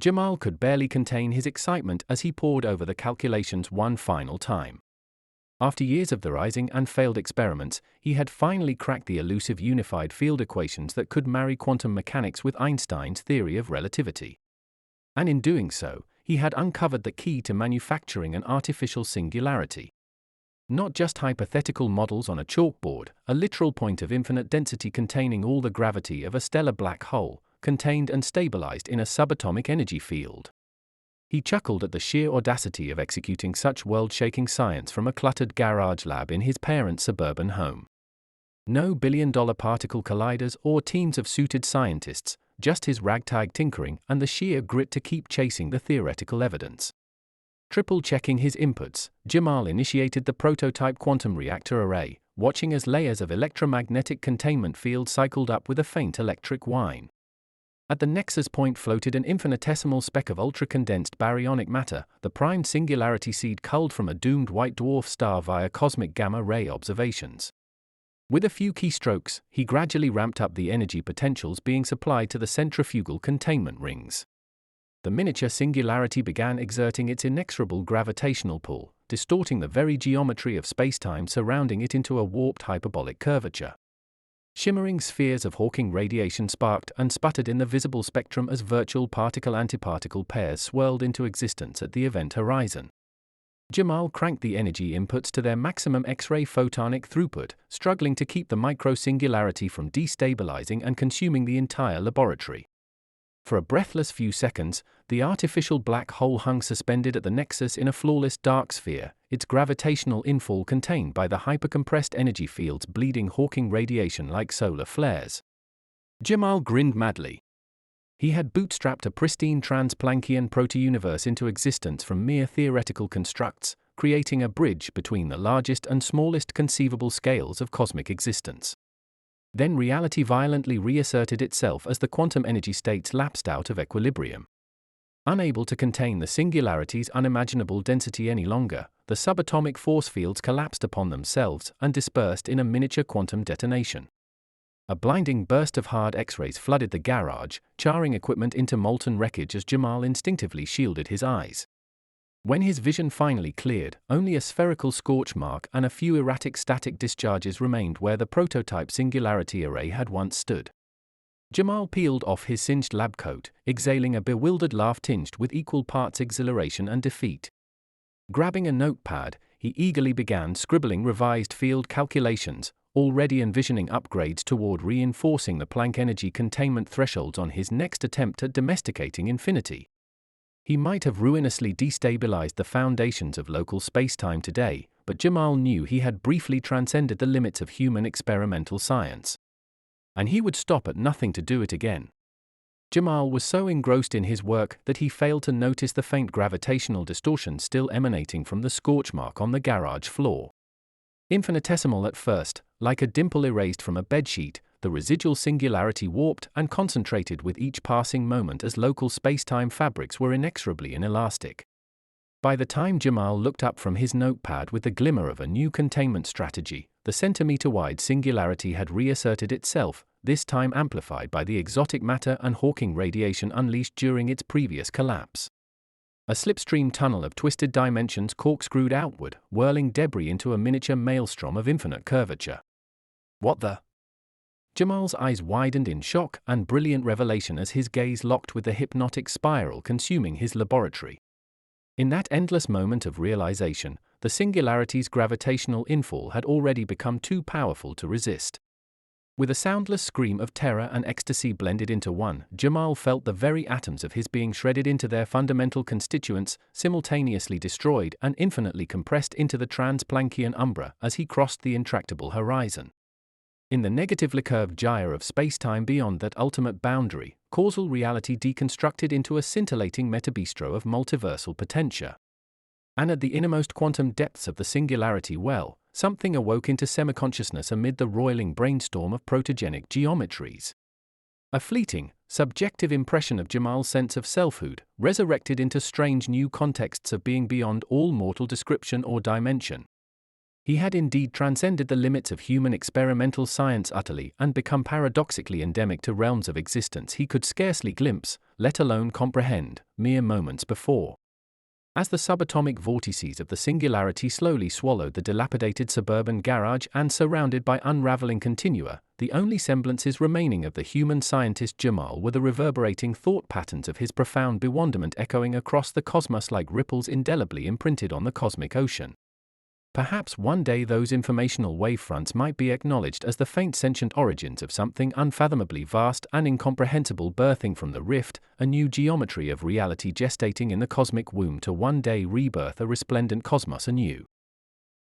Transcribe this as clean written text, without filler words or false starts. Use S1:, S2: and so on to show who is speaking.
S1: Jamal could barely contain his excitement as he pored over the calculations one final time. After years of theorizing and failed experiments, he had finally cracked the elusive unified field equations that could marry quantum mechanics with Einstein's theory of relativity. And in doing so, he had uncovered the key to manufacturing an artificial singularity. Not just hypothetical models on a chalkboard, a literal point of infinite density containing all the gravity of a stellar black hole, contained and stabilized in a subatomic energy field. He chuckled at the sheer audacity of executing such world-shaking science from a cluttered garage lab in his parents' suburban home. No billion-dollar particle colliders or teams of suited scientists, just his ragtag tinkering and the sheer grit to keep chasing the theoretical evidence. Triple-checking his inputs, Jamal initiated the prototype quantum reactor array, watching as layers of electromagnetic containment fields cycled up with a faint electric whine. At the nexus point floated an infinitesimal speck of ultra-condensed baryonic matter, the primed singularity seed culled from a doomed white dwarf star via cosmic gamma-ray observations. With a few keystrokes, he gradually ramped up the energy potentials being supplied to the centrifugal containment rings. The miniature singularity began exerting its inexorable gravitational pull, distorting the very geometry of spacetime surrounding it into a warped hyperbolic curvature. Shimmering spheres of Hawking radiation sparked and sputtered in the visible spectrum as virtual particle-antiparticle pairs swirled into existence at the event horizon. Jamal cranked the energy inputs to their maximum X-ray photonic throughput, struggling to keep the micro-singularity from destabilizing and consuming the entire laboratory. For a breathless few seconds, the artificial black hole hung suspended at the nexus in a flawless dark sphere, its gravitational infall contained by the hypercompressed energy fields bleeding Hawking radiation like solar flares. Jamal grinned madly. He had bootstrapped a pristine trans-Planckian proto-universe into existence from mere theoretical constructs, creating a bridge between the largest and smallest conceivable scales of cosmic existence. Then reality violently reasserted itself as the quantum energy states lapsed out of equilibrium. Unable to contain the singularity's unimaginable density any longer, the subatomic force fields collapsed upon themselves and dispersed in a miniature quantum detonation. A blinding burst of hard X-rays flooded the garage, charring equipment into molten wreckage as Jamal instinctively shielded his eyes. When his vision finally cleared, only a spherical scorch mark and a few erratic static discharges remained where the prototype singularity array had once stood. Jamal peeled off his singed lab coat, exhaling a bewildered laugh tinged with equal parts exhilaration and defeat. Grabbing a notepad, he eagerly began scribbling revised field calculations, already envisioning upgrades toward reinforcing the Planck energy containment thresholds on his next attempt at domesticating infinity. He might have ruinously destabilized the foundations of local spacetime today, but Jamal knew he had briefly transcended the limits of human experimental science. And he would stop at nothing to do it again. Jamal was so engrossed in his work that he failed to notice the faint gravitational distortion still emanating from the scorch mark on the garage floor. Infinitesimal at first, like a dimple erased from a bedsheet, the residual singularity warped and concentrated with each passing moment as local spacetime fabrics were inexorably inelastic. By the time Jamal looked up from his notepad with the glimmer of a new containment strategy, the centimeter-wide singularity had reasserted itself, this time amplified by the exotic matter and Hawking radiation unleashed during its previous collapse. A slipstream tunnel of twisted dimensions corkscrewed outward, whirling debris into a miniature maelstrom of infinite curvature. What the? Jamal's eyes widened in shock and brilliant revelation as his gaze locked with the hypnotic spiral consuming his laboratory. In that endless moment of realization, the singularity's gravitational infall had already become too powerful to resist. With a soundless scream of terror and ecstasy blended into one, Jamal felt the very atoms of his being shredded into their fundamental constituents, simultaneously destroyed and infinitely compressed into the trans-Planckian umbra as he crossed the intractable horizon. In the negatively curved gyre of spacetime beyond that ultimate boundary, causal reality deconstructed into a scintillating metabistro of multiversal potentia. And at the innermost quantum depths of the singularity well, something awoke into semiconsciousness amid the roiling brainstorm of protogenic geometries. A fleeting, subjective impression of Jamal's sense of selfhood, resurrected into strange new contexts of being beyond all mortal description or dimension. He had indeed transcended the limits of human experimental science utterly and become paradoxically endemic to realms of existence he could scarcely glimpse, let alone comprehend, mere moments before. As the subatomic vortices of the Singularity slowly swallowed the dilapidated suburban garage and surrounded by unraveling continua, the only semblances remaining of the human scientist Jamal were the reverberating thought patterns of his profound bewilderment echoing across the cosmos like ripples indelibly imprinted on the cosmic ocean. Perhaps one day those informational wavefronts might be acknowledged as the faint sentient origins of something unfathomably vast and incomprehensible birthing from the rift, a new geometry of reality gestating in the cosmic womb to one day rebirth a resplendent cosmos anew.